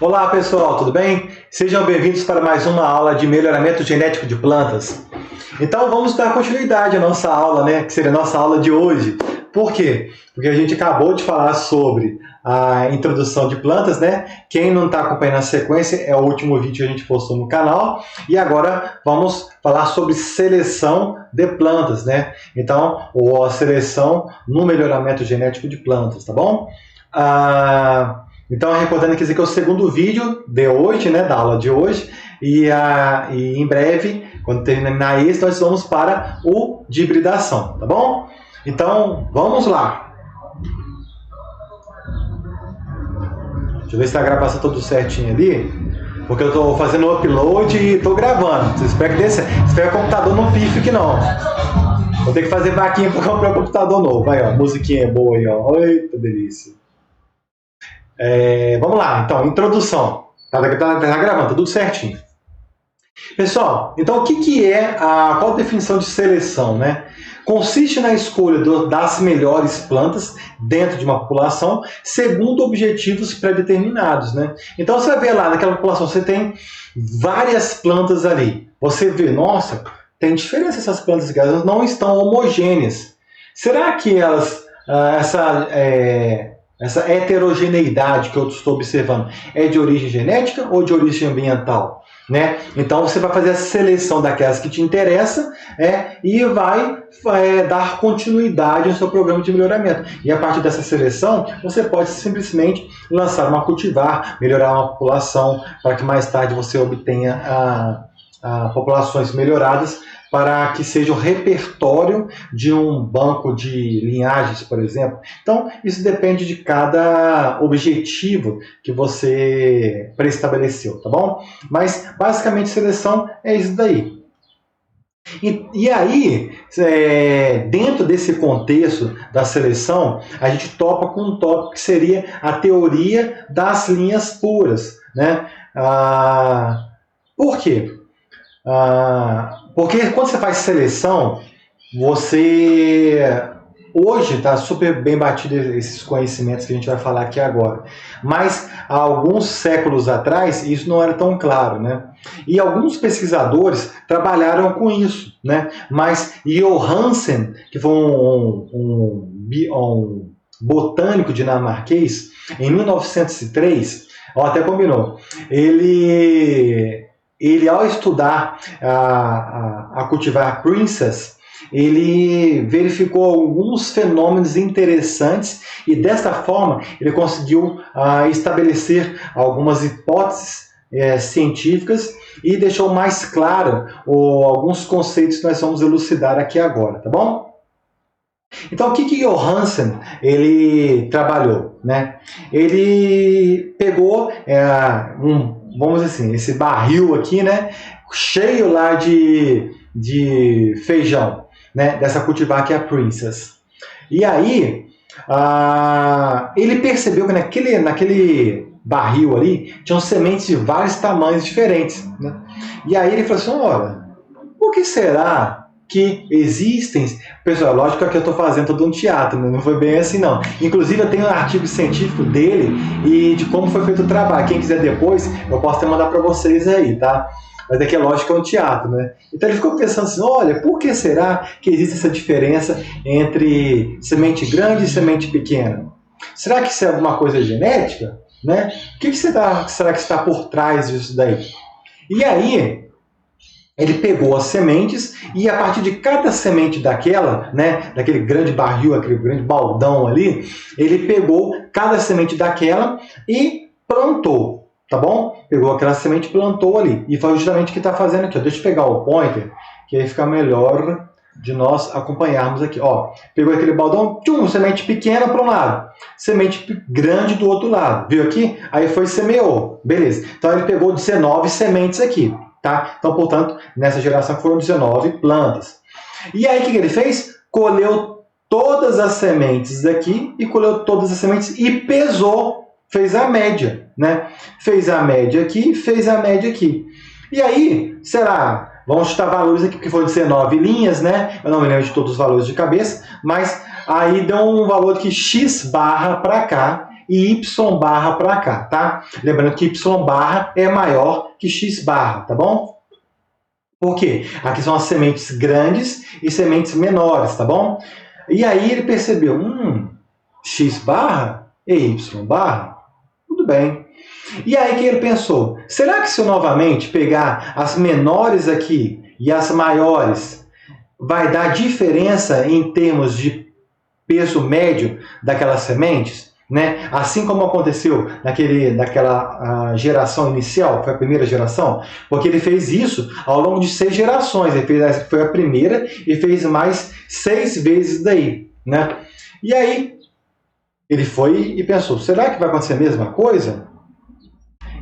Olá pessoal, tudo bem? Sejam bem-vindos para mais uma aula de melhoramento genético de plantas. Então vamos dar continuidade à nossa aula, que seria a nossa aula de hoje. Por quê? Porque a gente acabou de falar sobre a introdução de plantas, Quem não está acompanhando a sequência, é o último vídeo que a gente postou no canal. E agora vamos falar sobre seleção de plantas, Então, a seleção no melhoramento genético de plantas, tá bom? Então, recordando que esse aqui é o segundo vídeo de hoje, da aula de hoje, e em breve, quando terminar esse, nós vamos para o de hibridação, tá bom? Então, vamos lá. Deixa eu ver se a gravação está tudo certinho ali, porque eu estou fazendo o upload e estou gravando. Espero que o computador não pife aqui não. Vou ter que fazer vaquinha para comprar um computador novo. Aí, ó, musiquinha boa aí, ó. Eita, delícia. Vamos lá, então, introdução. Tá gravando, tá tudo certinho. Pessoal, então o que é qual a definição de seleção, Consiste na escolha das melhores plantas dentro de uma população segundo objetivos pré-determinados, Então você vai ver lá naquela população, você tem várias plantas ali. Você vê, nossa, tem diferença essas plantas, elas não estão homogêneas. Será que elas, essa heterogeneidade que eu estou observando é de origem genética ou de origem ambiental? Então você vai fazer a seleção daquelas que te interessam e vai dar continuidade ao seu programa de melhoramento. E a partir dessa seleção, você pode simplesmente lançar uma cultivar, melhorar uma população, para que mais tarde você obtenha populações melhoradas, para que seja o repertório de um banco de linhagens, por exemplo. Então, isso depende de cada objetivo que você preestabeleceu, tá bom? Mas, basicamente, seleção é isso daí. E aí, dentro desse contexto da seleção, a gente topa com um tópico que seria a teoria das linhas puras, Por quê? Porque quando você faz seleção, hoje está super bem batido esses conhecimentos que a gente vai falar aqui agora. Mas há alguns séculos atrás isso não era tão claro, E alguns pesquisadores trabalharam com isso, Mas Johansen, que foi um botânico dinamarquês, em 1903, até combinou, ele ao estudar a cultivar Princess, ele verificou alguns fenômenos interessantes e desta forma ele conseguiu estabelecer algumas hipóteses científicas e deixou mais claro alguns conceitos que nós vamos elucidar aqui agora, tá bom? Então, o que Johansen ele trabalhou, Ele pegou vamos dizer assim, esse barril aqui, cheio lá de feijão, dessa cultivar que é a Princess. E aí, ele percebeu que naquele barril ali, tinham sementes de vários tamanhos diferentes, E aí ele falou assim, olha, por que será que existem... Pessoal, lógico que aqui eu estou fazendo todo um teatro, não foi bem assim não. Inclusive eu tenho um artigo científico dele e de como foi feito o trabalho. Quem quiser depois, eu posso até mandar para vocês aí, tá? Mas aqui é lógico que é um teatro, Então ele ficou pensando assim, olha, por que será que existe essa diferença entre semente grande e semente pequena? Será que isso é alguma coisa genética? O que será que está por trás disso daí? E aí... ele pegou as sementes e a partir de cada semente daquela, daquele grande barril, aquele grande baldão ali, ele pegou cada semente daquela e plantou, tá bom? Pegou aquela semente e plantou ali. E foi justamente o que está fazendo aqui. Ó. Deixa eu pegar o pointer, que aí fica melhor de nós acompanharmos aqui. Ó, pegou aquele baldão, semente pequena para um lado, semente grande do outro lado. Viu aqui? Aí foi e semeou. Beleza. Então ele pegou 19 sementes aqui. Tá? Então, portanto, nessa geração foram 19 plantas. E aí, o que ele fez? Colheu todas as sementes daqui e colheu todas as sementes e pesou, fez a média, Fez a média aqui, fez a média aqui. E aí, será? Vamos chutar valores aqui, porque foram 19 linhas, Eu não me lembro de todos os valores de cabeça, mas aí deu um valor que x barra para cá e Y barra para cá, tá? Lembrando que Y barra é maior que X barra, tá bom? Por quê? Aqui são as sementes grandes e sementes menores, tá bom? E aí ele percebeu, X barra e Y barra, tudo bem. E aí que ele pensou, será que se eu novamente pegar as menores aqui e as maiores, vai dar diferença em termos de peso médio daquelas sementes? Né? Assim como aconteceu naquela geração inicial, que foi a primeira geração, porque ele fez isso ao longo de 6 gerações. Ele fez, foi a primeira e fez mais 6 vezes daí. Né? E aí ele foi e pensou, será que vai acontecer a mesma coisa?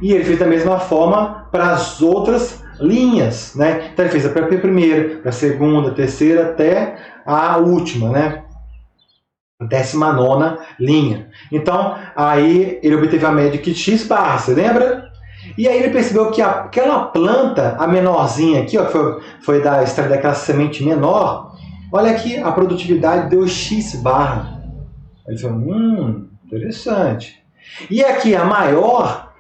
E ele fez da mesma forma para as outras linhas. Né? Então ele fez a primeira, para a segunda, terceira, até a última, né? 19ª linha. Então, aí ele obteve a média de X barra, você lembra? E aí ele percebeu que aquela planta, a menorzinha aqui, ó, foi da extrair daquela semente menor, olha aqui, a produtividade deu X barra. Ele falou, interessante. E aqui a maior,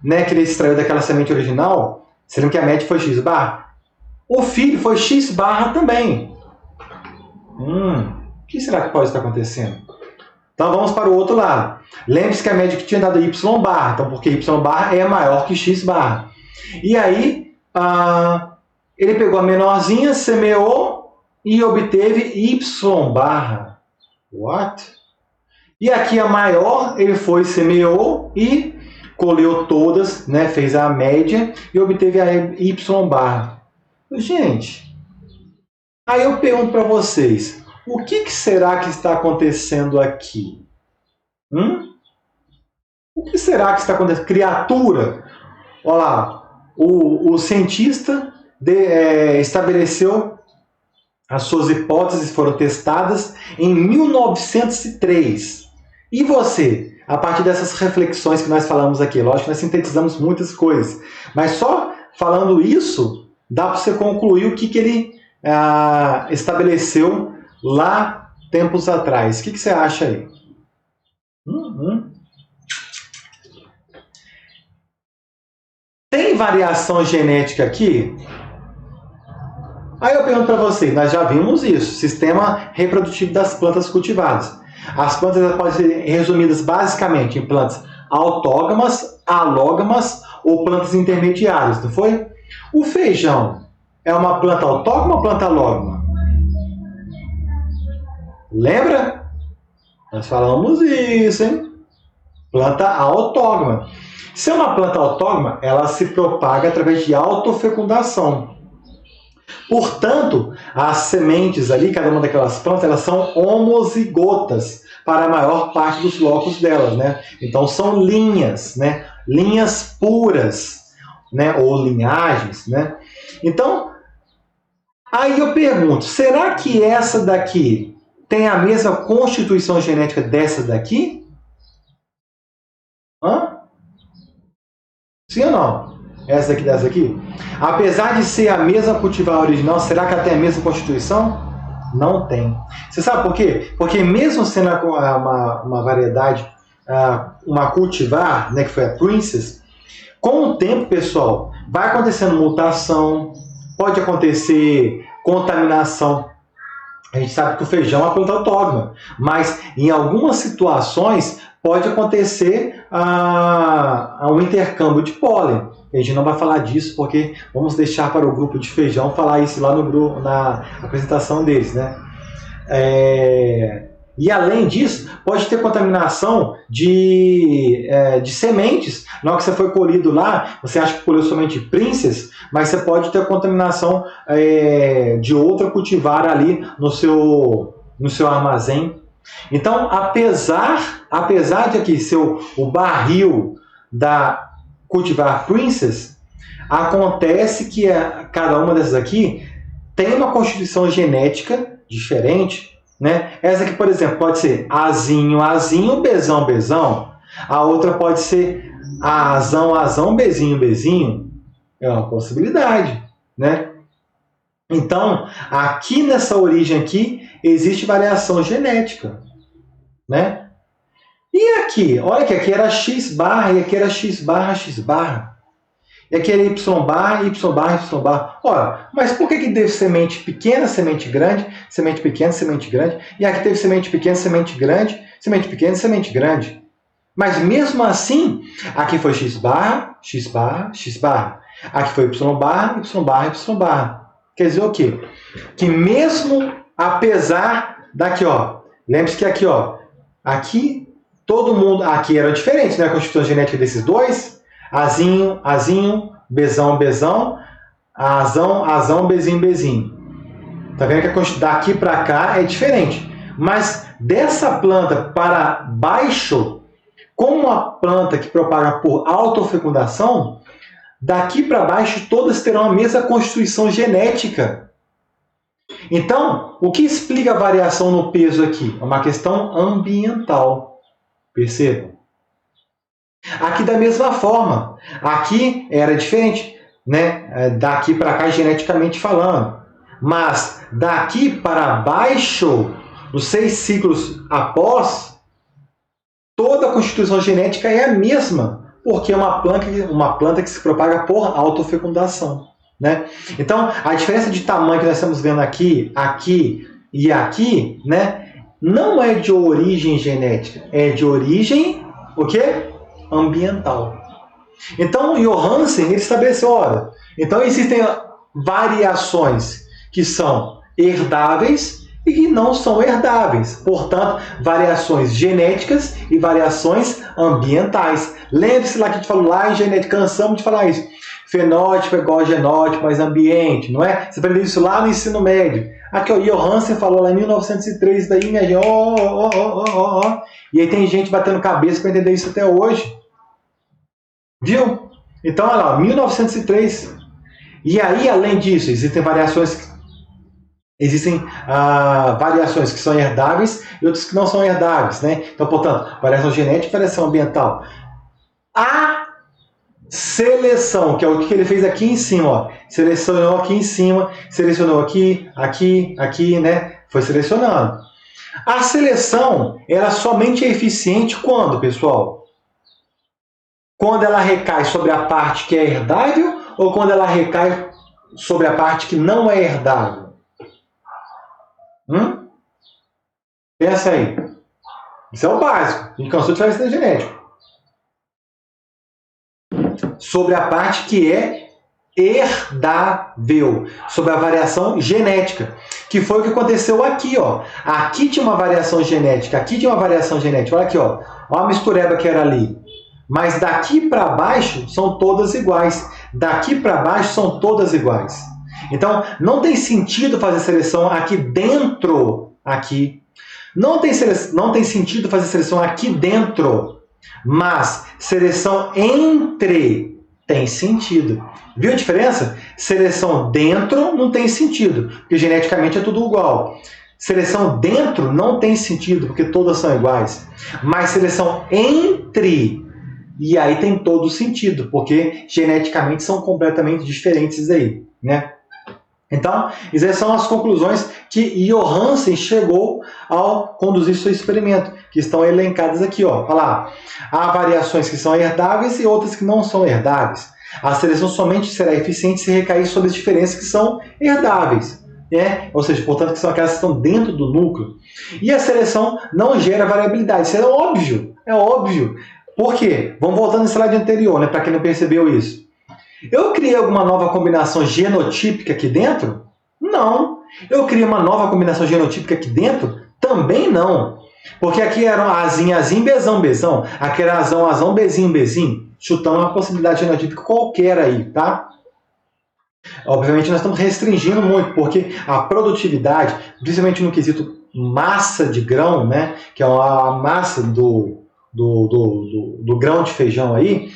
né, que ele extraiu daquela semente original, você lembra que a média foi X barra? O filho foi X barra também. O que será que pode estar acontecendo? Então vamos para o outro lado. Lembre-se que a média que tinha dado Y barra, então porque Y barra é maior que X barra. E aí, ele pegou a menorzinha, semeou e obteve Y barra. What? E aqui a maior, ele foi, semeou e colheu todas, né, fez a média e obteve a Y barra. Gente, aí eu pergunto para vocês, o que será que está acontecendo aqui? O que será que está acontecendo? Criatura, olha lá, o cientista estabeleceu as suas hipóteses, foram testadas em 1903. E você, a partir dessas reflexões que nós falamos aqui, lógico que nós sintetizamos muitas coisas, mas só falando isso, dá para você concluir o que ele estabeleceu lá tempos atrás. O que você acha aí? Tem variação genética aqui? Aí eu pergunto para vocês, nós já vimos isso, sistema reprodutivo das plantas cultivadas. As plantas podem ser resumidas basicamente em plantas autógamas, alógamas ou plantas intermediárias, não foi? O feijão é uma planta autógama ou planta alógama? Lembra? Nós falamos isso, hein? Planta autógama. Se é uma planta autógama, ela se propaga através de autofecundação. Portanto, as sementes ali, cada uma daquelas plantas, elas são homozigotas para a maior parte dos locos delas, né? Então são linhas, né? Linhas puras, né? Ou linhagens, né? Então, aí eu pergunto, será que essa daqui tem a mesma constituição genética dessa daqui? Sim ou não? Essa daqui dessa aqui? Apesar de ser a mesma cultivar original, será que ela tem a mesma constituição? Não tem. Você sabe por quê? Porque mesmo sendo uma variedade, uma cultivar, né, que foi a Princess, com o tempo, pessoal, vai acontecendo mutação, pode acontecer contaminação. A gente sabe que o feijão é uma planta autógama, mas em algumas situações pode acontecer um intercâmbio de pólen. A gente não vai falar disso porque vamos deixar para o grupo de feijão falar isso lá no grupo, na apresentação deles, né? E além disso, pode ter contaminação de sementes. Na hora que você foi colhido lá, você acha que colheu somente Princess, mas você pode ter contaminação de outra cultivar ali no seu armazém. Então, apesar de aqui ser o barril da cultivar Princess, acontece que cada uma dessas aqui tem uma constituição genética diferente, né? Essa aqui, por exemplo, pode ser azinho, azinho, bezão, bezão. A outra pode ser azão, azão, bezinho, bezinho. É uma possibilidade, né? Então, aqui nessa origem aqui, existe variação genética, né? E aqui? Olha que aqui era x barra, e aqui era x barra, x barra. E aqui era y barra, y barra, y barra. Ora, mas por que teve semente pequena, semente grande, semente pequena, semente grande? E aqui teve semente pequena, semente grande, semente pequena, semente grande. Mas mesmo assim, aqui foi x barra, x barra, x barra. Aqui foi y barra, y barra, y barra. Quer dizer o quê? Que mesmo apesar daqui, ó, lembre-se que aqui, ó, aqui todo mundo, aqui era diferente, né? A constituição genética desses dois, Azinho, Azinho, Bzão, Bzão, Azão, Azão, Bzinho, Bzinho. Tá vendo que daqui para cá é diferente. Mas dessa planta para baixo, como uma planta que propaga por autofecundação, daqui para baixo todas terão a mesma constituição genética. Então, o que explica a variação no peso aqui? É uma questão ambiental. Percebam? Aqui da mesma forma. Aqui era diferente, né? Daqui para cá, geneticamente falando. Mas daqui para baixo, nos 6 ciclos após, toda a constituição genética é a mesma, porque é uma planta que se propaga por autofecundação, né? Então, a diferença de tamanho que nós estamos vendo aqui, aqui e aqui, né, não é de origem genética, é de origem, o quê? Ambiental. Então, Johansen ele estabeleceu, olha, então existem variações que são herdáveis e que não são herdáveis. Portanto, variações genéticas e variações ambientais. Lembre-se lá que a gente falou lá em genética, cansamos de falar isso. Fenótipo é igual a genótipo mais ambiente, não é? Você aprendeu isso lá no ensino médio. Aqui, o Johansen falou lá em 1903, daí, minha gente, E aí tem gente batendo cabeça para entender isso até hoje. Viu? Então, olha lá, 1903. E aí, além disso, existem variações que são herdáveis e outras que não são herdáveis, né? Então, portanto, variação genética e variação ambiental. A seleção, que é o que ele fez aqui em cima, ó. Selecionou aqui em cima, selecionou aqui, aqui, aqui, né? Foi selecionando. A seleção, ela somente é eficiente quando, pessoal? Quando ela recai sobre a parte que é herdável ou quando ela recai sobre a parte que não é herdável? Pensa aí. Isso é o básico. A gente cansou de falar isso na genética. Sobre a parte que é herdável. Sobre a variação genética. Que foi o que aconteceu aqui, ó. Aqui tinha uma variação genética. Aqui tinha uma variação genética. Olha aqui, ó. Olha a mistureba que era ali. Mas daqui para baixo são todas iguais. Daqui para baixo são todas iguais. Então, não tem sentido fazer seleção aqui dentro, aqui. Não tem sentido fazer seleção aqui dentro, mas seleção entre tem sentido. Viu a diferença? Seleção dentro não tem sentido, porque geneticamente é tudo igual. Seleção dentro não tem sentido, porque todas são iguais. Mas seleção entre, e aí tem todo sentido, porque geneticamente são completamente diferentes aí, né? Então, essas são as conclusões que Johansen chegou ao conduzir seu experimento, que estão elencadas aqui, ó. Olha lá. Há variações que são herdáveis e outras que não são herdáveis. A seleção somente será eficiente se recair sobre as diferenças que são herdáveis, né? Ou seja, portanto, que são aquelas que estão dentro do núcleo. E a seleção não gera variabilidade. Isso é óbvio, é óbvio. Por quê? Vamos voltando no slide anterior, né, para quem não percebeu isso. Eu criei alguma nova combinação genotípica aqui dentro? Não. Eu criei uma nova combinação genotípica aqui dentro? Também não. Porque aqui era Azinho, Azinho, Bzão, Bzão. Aqui era Azão, Azão, Bzinho, Bzinho. Chutando uma possibilidade genotípica qualquer aí, tá? Obviamente nós estamos restringindo muito, porque a produtividade, principalmente no quesito massa de grão, né, que é a massa do grão de feijão aí,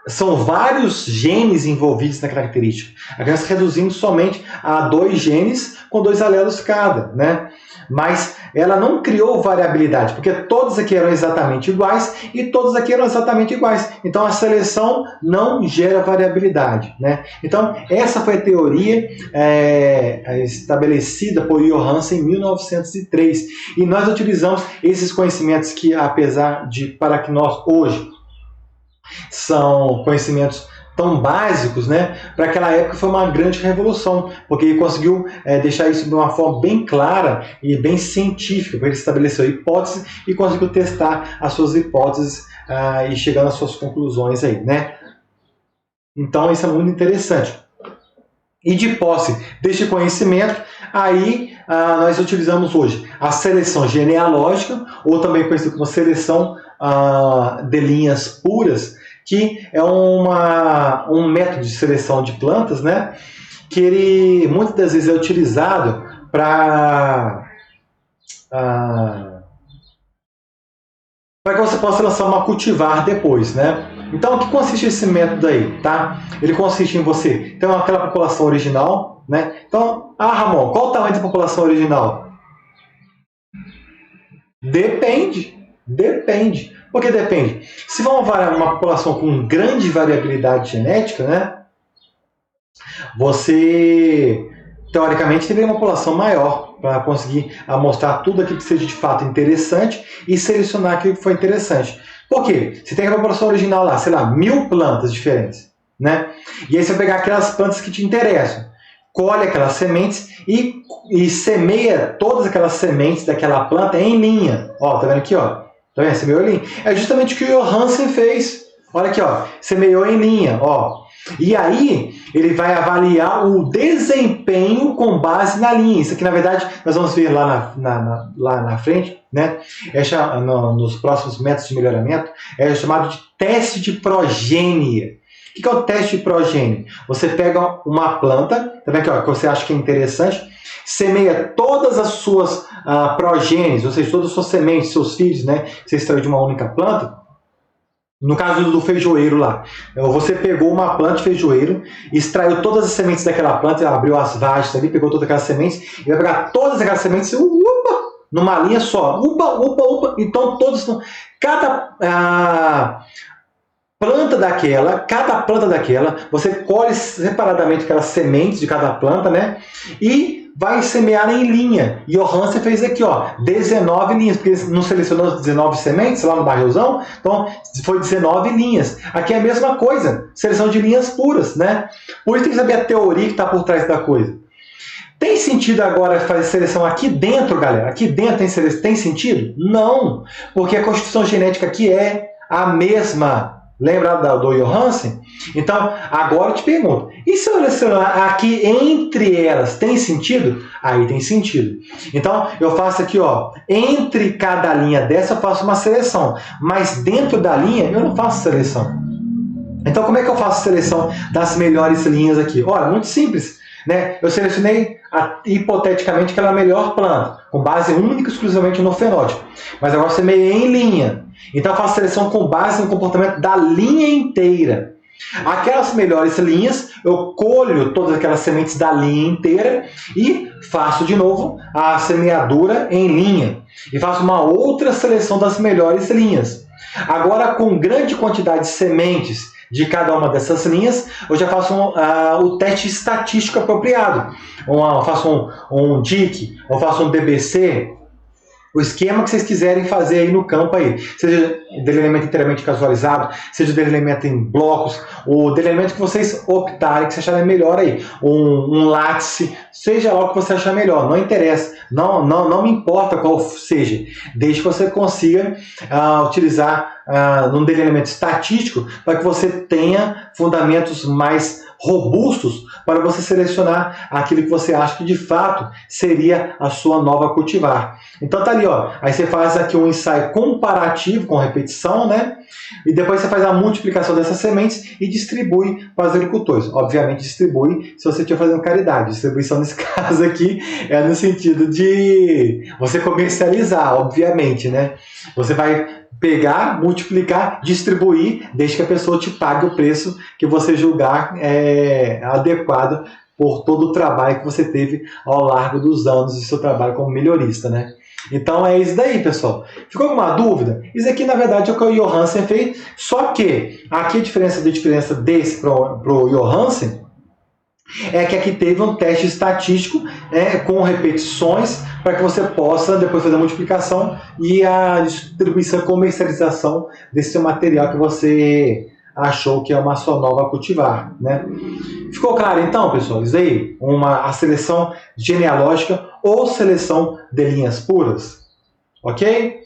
são vários genes envolvidos na característica. Aqui nós estamos reduzindo somente a 2 genes com 2 alelos cada, né? Mas ela não criou variabilidade, porque todos aqui eram exatamente iguais e todos aqui eram exatamente iguais. Então, a seleção não gera variabilidade, né? Então, essa foi a teoria estabelecida por Johansen em 1903. E nós utilizamos esses conhecimentos que, apesar de, para que nós hoje, são conhecimentos tão básicos, né? Para aquela época foi uma grande revolução, porque ele conseguiu deixar isso de uma forma bem clara e bem científica, porque ele estabeleceu hipóteses e conseguiu testar as suas hipóteses e chegando às suas conclusões aí, né? Então isso é muito interessante. E de posse deste conhecimento, aí nós utilizamos hoje a seleção genealógica, ou também conhecido como seleção de linhas puras, que é um método de seleção de plantas, né? Que ele muitas das vezes é utilizado para que você possa lançar uma cultivar depois, né? Então, o que consiste esse método aí, tá? Ele consiste em você ter aquela população original, né? Então, Ramon, qual o tamanho da população original? Depende. Por que depende? Se vamos variar uma população com grande variabilidade genética, né? Você, teoricamente, teria uma população maior para conseguir mostrar tudo aquilo que seja de fato interessante e selecionar aquilo que foi interessante. Por quê? Você tem a população original lá, sei lá, 1000 plantas diferentes, né? E aí você vai pegar aquelas plantas que te interessam, colhe aquelas sementes e semeia todas aquelas sementes daquela planta em linha. Ó, tá vendo aqui, ó? Tá vendo? Semeou em linha. É justamente o que o Johansen fez. Olha aqui, ó. Semeou em linha, ó. E aí, ele vai avaliar o desempenho com base na linha. Isso aqui, na verdade, nós vamos ver lá na frente, né? Nos próximos métodos de melhoramento, é chamado de teste de progênie. O que é o teste de progênie? Você pega uma planta, tá vendo aqui, ó, que você acha que é interessante, semeia todas as suas progênies, ou seja, todas as suas sementes, seus filhos, né? Você extraiu de uma única planta. No caso do feijoeiro lá, você pegou uma planta de feijoeiro, extraiu todas as sementes daquela planta, abriu as vagens ali, pegou todas aquelas sementes, e vai pegar todas aquelas sementes numa linha só. Então, cada planta daquela, você colhe separadamente aquelas sementes de cada planta, né? E vai semear em linha. E o Johansen fez aqui, ó, 19 linhas, porque ele não selecionou 19 sementes lá no barrilzão, então foi 19 linhas. Aqui é a mesma coisa, seleção de linhas puras, né? Por isso tem que saber a teoria que está por trás da coisa. Tem sentido agora fazer seleção aqui dentro, galera? Aqui dentro tem sentido? Não, porque a constituição genética aqui é a mesma. Lembra do Johansen? Então, agora eu te pergunto, e se eu selecionar aqui entre elas, tem sentido? Aí tem sentido. Então, eu faço aqui, ó, entre cada linha dessa eu faço uma seleção, mas dentro da linha eu não faço seleção. Então, como é que eu faço a seleção das melhores linhas aqui? Olha, muito simples, né? Eu selecionei hipoteticamente aquela melhor planta, com base única e exclusivamente no fenótipo. Mas agora eu semeei em linha. Então eu faço seleção com base no comportamento da linha inteira. Aquelas melhores linhas, eu colho todas aquelas sementes da linha inteira e faço de novo a semeadura em linha. E faço uma outra seleção das melhores linhas. Agora, com grande quantidade de sementes de cada uma dessas linhas, eu já faço o teste estatístico apropriado. Eu faço um DIC, eu faço um DBC, o esquema que vocês quiserem fazer aí no campo aí, seja delineamento inteiramente casualizado, seja delineamento em blocos, o delineamento que vocês optarem, que vocês acharem melhor aí, um látice, seja lá o que você achar melhor, não interessa, não me importa qual seja, desde que você consiga utilizar num delineamento estatístico para que você tenha fundamentos mais robustos para você selecionar aquilo que você acha que de fato seria a sua nova cultivar. Então tá ali, ó. Aí você faz aqui um ensaio comparativo com repetição, né? E depois você faz a multiplicação dessas sementes e distribui para os agricultores. Obviamente distribui se você estiver fazendo caridade. Distribuição nesse caso aqui é no sentido de você comercializar, obviamente, né? Você vai pegar, multiplicar, distribuir, desde que a pessoa te pague o preço que você julgar adequado por todo o trabalho que você teve ao largo dos anos do seu trabalho como melhorista, né? Então é isso daí, pessoal. Ficou alguma dúvida? Isso aqui, na verdade, é o que o Johansen fez, só que aqui a diferença desse para o Johansen é que aqui teve um teste estatístico com repetições para que você possa depois fazer a multiplicação e a distribuição e comercialização desse seu material que você achou que é uma só nova a cultivar, né? Ficou claro então, pessoal? Isso aí, a seleção genealógica ou seleção de linhas puras, ok?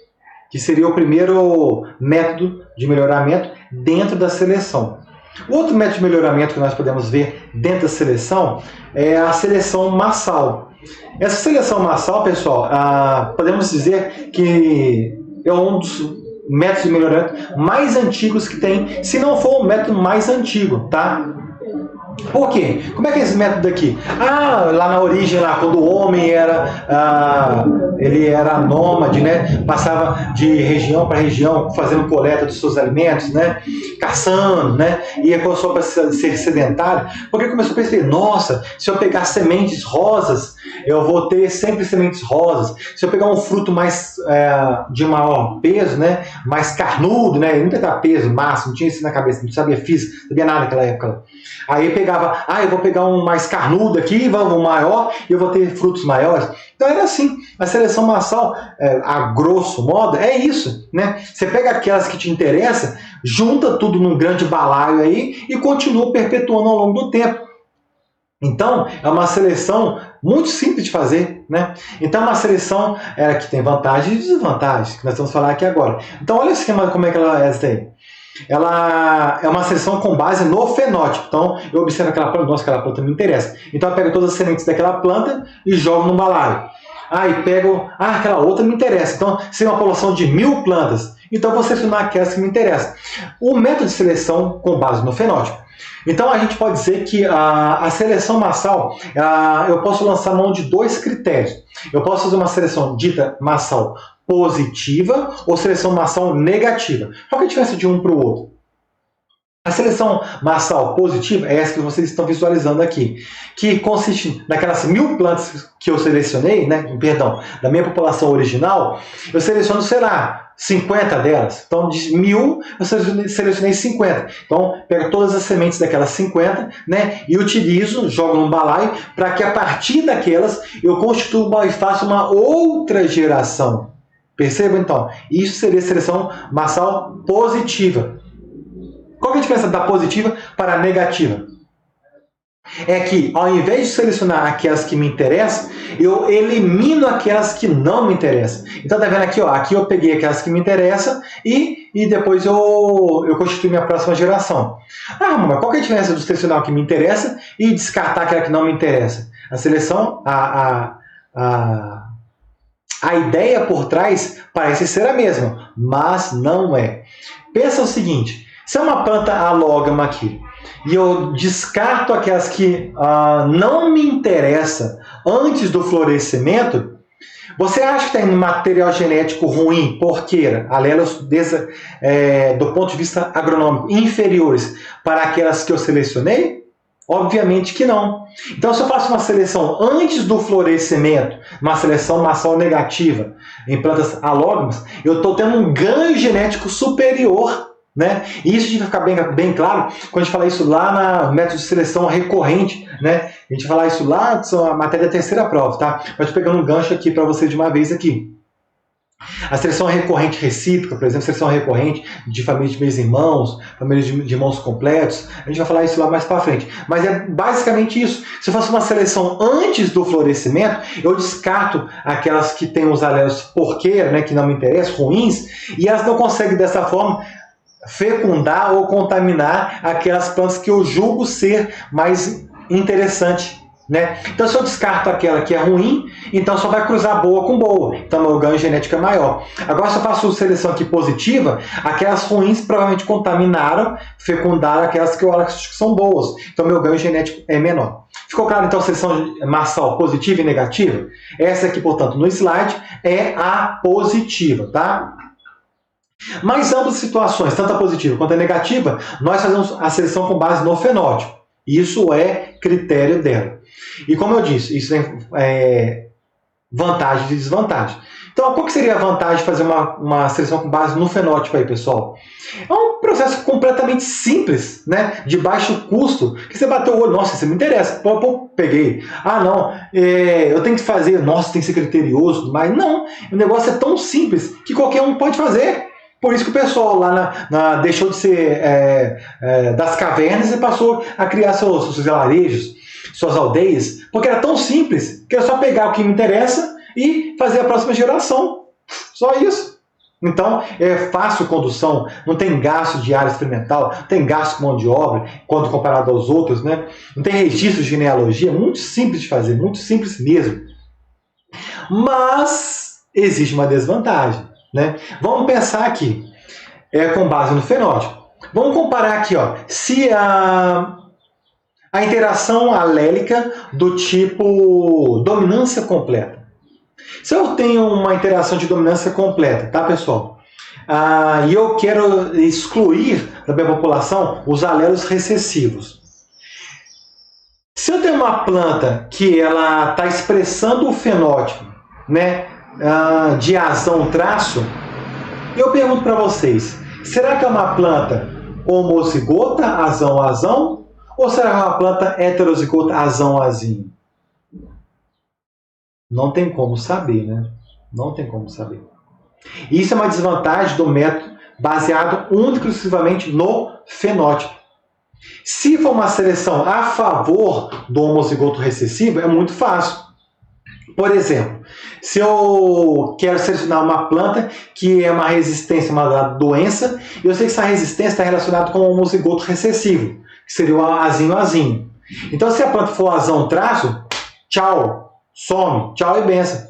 Que seria o primeiro método de melhoramento dentro da seleção. O outro método de melhoramento que nós podemos ver dentro da seleção é a seleção massal. Essa seleção massal, pessoal, podemos dizer que é um dos métodos de melhoramento mais antigos que tem, se não for o método mais antigo, tá? Por quê? Como é que é esse método aqui? Lá na origem, quando o homem ele era nômade, né? Passava de região para região, fazendo coleta dos seus alimentos, né? Caçando, né? E começou a ser sedentário, porque começou a perceber, nossa, se eu pegar sementes rosas, eu vou ter sempre sementes rosas. Se eu pegar um fruto mais de maior peso, né? Mais carnudo, né? Nunca dá peso, massa, não tinha isso na cabeça, não sabia física, não sabia nada naquela época. Aí pegava, eu vou pegar um mais carnudo aqui, um maior, e eu vou ter frutos maiores. Então era assim, a seleção massal, a grosso modo, é isso, né? Você pega aquelas que te interessam, junta tudo num grande balaio aí e continua perpetuando ao longo do tempo. Então, é uma seleção muito simples de fazer, né? Então, é uma seleção que tem vantagens e desvantagens, que nós vamos falar aqui agora. Então, olha o esquema, como é que ela é essa aí. Ela é uma seleção com base no fenótipo. Então, eu observo aquela planta, nossa, aquela planta me interessa. Então, eu pego todas as sementes daquela planta e jogo no balaio. E pego, aquela outra me interessa. Então, se é uma população de 1000 plantas, então eu vou selecionar aquelas que me interessam. O método de seleção com base no fenótipo. Então, a gente pode dizer que a seleção massal, eu posso lançar mão de 2 critérios. Eu posso fazer uma seleção dita massal positiva ou seleção massal negativa. Qual é a diferença de um para o outro? A seleção massal positiva é essa que vocês estão visualizando aqui, que consiste naquelas 1000 plantas que eu selecionei, da minha população original, eu seleciono, 50 delas. Então, de 1000, eu selecionei 50. Então, pego todas as sementes daquelas 50, e utilizo, jogo num balaio, para que a partir daquelas eu constitua e faça uma outra geração. Percebam, então? Isso seria seleção massal positiva. Qual é a diferença da positiva para a negativa? É que, ao invés de selecionar aquelas que me interessam, eu elimino aquelas que não me interessam. Então, tá vendo aqui? Aqui eu peguei aquelas que me interessam e depois eu constituo minha próxima geração. Mas qual é a diferença do selecionar o que me interessa e descartar aquela que não me interessa? A seleção, a ideia por trás parece ser a mesma, mas não é. Pensa o seguinte, se é uma planta alógama aqui, e eu descarto aquelas que não me interessam antes do florescimento, você acha que tem material genético ruim, porqueira, alelos do ponto de vista agronômico inferiores para aquelas que eu selecionei? Obviamente que não. Então, se eu faço uma seleção antes do florescimento, uma seleção massal negativa em plantas alógamas, eu estou tendo um ganho genético superior, E isso fica bem claro quando a gente fala isso lá no método de seleção recorrente, A gente fala isso lá, a matéria da terceira prova, tá? Mas estou pegando um gancho aqui para vocês de uma vez aqui. A seleção recorrente recíproca, por exemplo, seleção recorrente de família de meus irmãos, família de irmãos completos, a gente vai falar isso lá mais para frente. Mas é basicamente isso. Se eu faço uma seleção antes do florescimento, eu descarto aquelas que têm os alelos porqueira, que não me interessam, ruins, e elas não conseguem dessa forma fecundar ou contaminar aquelas plantas que eu julgo ser mais interessante. Então, se eu descarto aquela que é ruim, então só vai cruzar boa com boa. Então, meu ganho genético é maior. Agora, se eu faço seleção aqui positiva, aquelas ruins provavelmente contaminaram, fecundaram aquelas que eu acho que são boas. Então, meu ganho genético é menor. Ficou claro, então, a seleção massal positiva e negativa? Essa aqui, portanto, no slide, é a positiva, tá? Mas ambas as situações, tanto a positiva quanto a negativa, nós fazemos a seleção com base no fenótipo. Isso é critério dela. E como eu disse, isso tem vantagem e desvantagem. Então, qual que seria a vantagem de fazer uma seleção com base no fenótipo aí, pessoal? É um processo completamente simples, né? De baixo custo, que você bateu o olho, nossa, isso me interessa, pô, peguei. Ah, não, eu tenho que fazer, nossa, tem que ser criterioso, mas não, o negócio é tão simples que qualquer um pode fazer. Por isso que o pessoal lá deixou de ser das cavernas e passou a criar seus vilarejos, suas aldeias, porque era tão simples que era só pegar o que me interessa e fazer a próxima geração. Só isso. Então, é fácil condução, não tem gasto de área experimental, não tem gasto com mão de obra, quando comparado aos outros, né? Não tem registro de genealogia, muito simples de fazer, muito simples mesmo. Mas existe uma desvantagem, né? Vamos pensar aqui, com base no fenótipo. Vamos comparar aqui, ó, se a interação alélica do tipo dominância completa. Se eu tenho uma interação de dominância completa, tá, pessoal? E eu quero excluir da minha população os alelos recessivos. Se eu tenho uma planta que ela está expressando o fenótipo, né, de azão traço, eu pergunto para vocês, será que é uma planta homozigota, azão, ou será que é uma planta heterozigota, azinho? Não tem como saber, né? Não tem como saber. Isso é uma desvantagem do método baseado única e exclusivamente no fenótipo. Se for uma seleção a favor do homozigoto recessivo, é muito fácil. Por exemplo, se eu quero selecionar uma planta que é uma resistência a uma doença, eu sei que essa resistência está relacionada com o homozigoto recessivo, que seria o azinho. Então, se a planta for azão traço, tchau. Some, tchau e benção.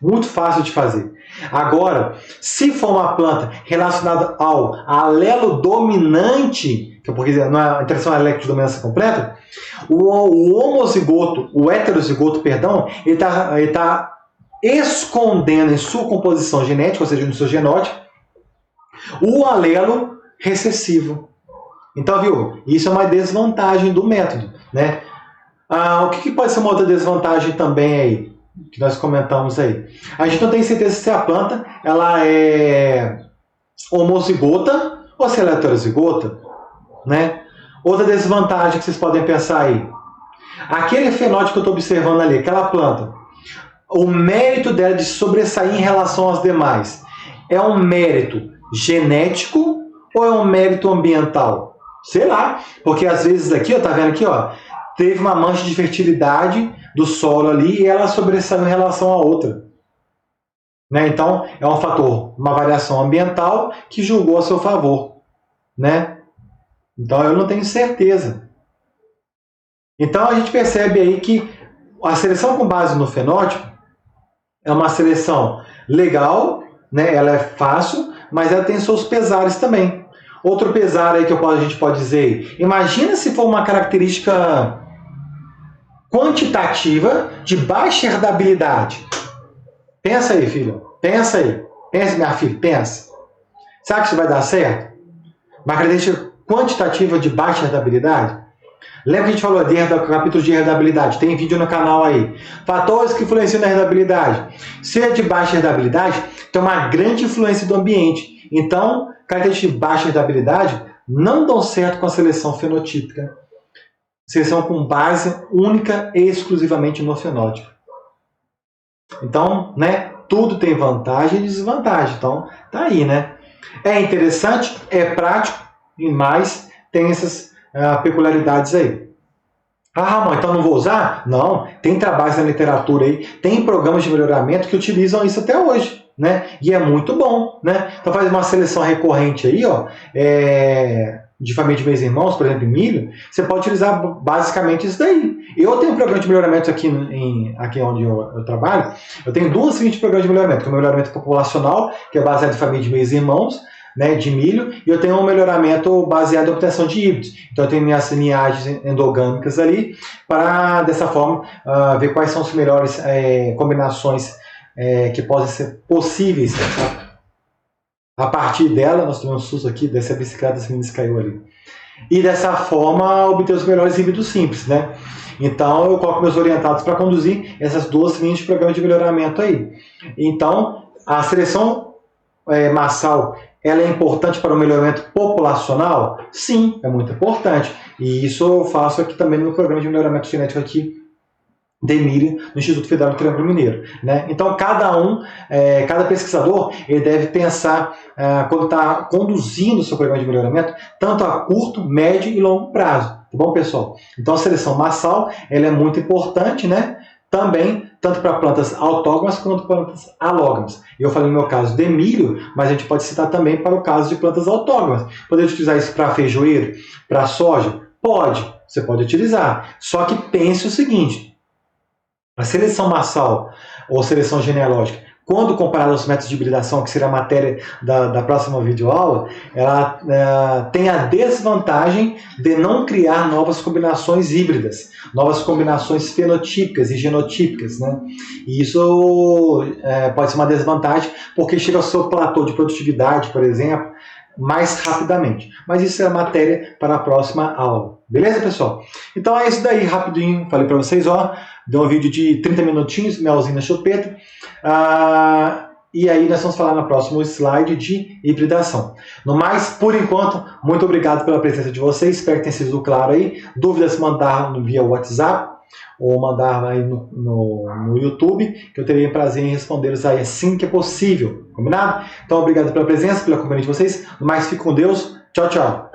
Muito fácil de fazer. Agora, se for uma planta relacionada ao alelo dominante, porque não é a interação alélica de dominância completa, o homozigoto, o heterozigoto, perdão, ele está escondendo em sua composição genética, ou seja, no seu genótipo, o alelo recessivo. Então, viu? Isso é uma desvantagem do método, né? O que pode ser uma outra desvantagem também aí, que nós comentamos aí? A gente não tem certeza se a planta ela é homozigota ou se ela é heterozigota, né? Outra desvantagem que vocês podem pensar aí. Aquele fenótipo que eu estou observando ali, aquela planta, o mérito dela de sobressair em relação às demais é um mérito genético ou é um mérito ambiental? Sei lá, porque às vezes aqui, ó, tá vendo aqui, ó, teve uma mancha de fertilidade do solo ali e ela sobressaiu em relação à outra. Né? Então, é um fator, uma variação ambiental que julgou a seu favor. Né? Então, eu não tenho certeza. Então, a gente percebe aí que a seleção com base no fenótipo é uma seleção legal, né? Ela é fácil, mas ela tem seus pesares também. Outro pesar aí que a gente pode dizer, imagina se for uma característica quantitativa de baixa herdabilidade. Pensa aí, filho. Pensa aí. Pensa, minha filha. Pensa. Sabe que isso vai dar certo? Uma característica quantitativa de baixa herdabilidade? Lembra que a gente falou do capítulo de herdabilidade? Tem vídeo no canal aí. Fatores que influenciam na herdabilidade. Se é de baixa herdabilidade, tem uma grande influência do ambiente. Então, características de baixa herdabilidade não dão certo com a seleção fenotípica. Seleção com base única e exclusivamente no fenótipo. Então, né, tudo tem vantagem e desvantagem. Então, tá aí, né? É interessante, é prático, mas tem essas peculiaridades aí. Ramon, então não vou usar? Não, tem trabalhos na literatura aí, tem programas de melhoramento que utilizam isso até hoje. Né? E é muito bom, né? Então faz uma seleção recorrente aí, ó, de família de meio-irmãos, por exemplo, em milho, você pode utilizar basicamente isso daí. Eu tenho um programa de melhoramento aqui onde eu trabalho, eu tenho duas seguintes programas de melhoramento, que é o melhoramento populacional, que é baseado em família de meio-irmãos, né, de milho, e eu tenho um melhoramento baseado em obtenção de híbridos. Então eu tenho minhas linhagens endogâmicas ali, para dessa forma ver quais são as melhores combinações que podem ser possíveis. A partir dela, nós tomamos um susto aqui, dessa bicicleta, essa menina caiu ali. E dessa forma, obter os melhores híbridos simples, né? Então, eu coloco meus orientados para conduzir essas duas linhas de programa de melhoramento aí. Então, a seleção massal, ela é importante para o melhoramento populacional? Sim, é muito importante. E isso eu faço aqui também no programa de melhoramento genético aqui de milho no Instituto Federal do Triângulo Mineiro, né? Então, cada pesquisador, ele deve pensar, quando está conduzindo o seu programa de melhoramento, tanto a curto, médio e longo prazo. Tá bom, pessoal? Então, a seleção massal, ela é muito importante, né? Também, tanto para plantas autógamas quanto para plantas alógamas. Eu falei no meu caso de milho, mas a gente pode citar também para o caso de plantas autógamas. Poderia utilizar isso para feijoeiro, para soja? Pode, você pode utilizar. Só que pense o seguinte: a seleção massal ou seleção genealógica, quando comparada aos métodos de hibridação, que será a matéria da próxima videoaula, ela tem a desvantagem de não criar novas combinações híbridas, novas combinações fenotípicas e genotípicas, né? E isso pode ser uma desvantagem, porque chega ao seu platô de produtividade, por exemplo, mais rapidamente. Mas isso é a matéria para a próxima aula. Beleza, pessoal? Então é isso daí, rapidinho. Falei para vocês, deu um vídeo de 30 minutinhos, melzinho na chupeta. E aí nós vamos falar no próximo slide de hibridação. No mais, por enquanto, muito obrigado pela presença de vocês. Espero que tenha sido claro aí. Dúvidas, mandar via WhatsApp ou mandar aí no YouTube, que eu terei prazer em respondê-los aí assim que é possível. Combinado? Então, obrigado pela presença, pela companhia de vocês. No mais, fique com Deus. Tchau, tchau.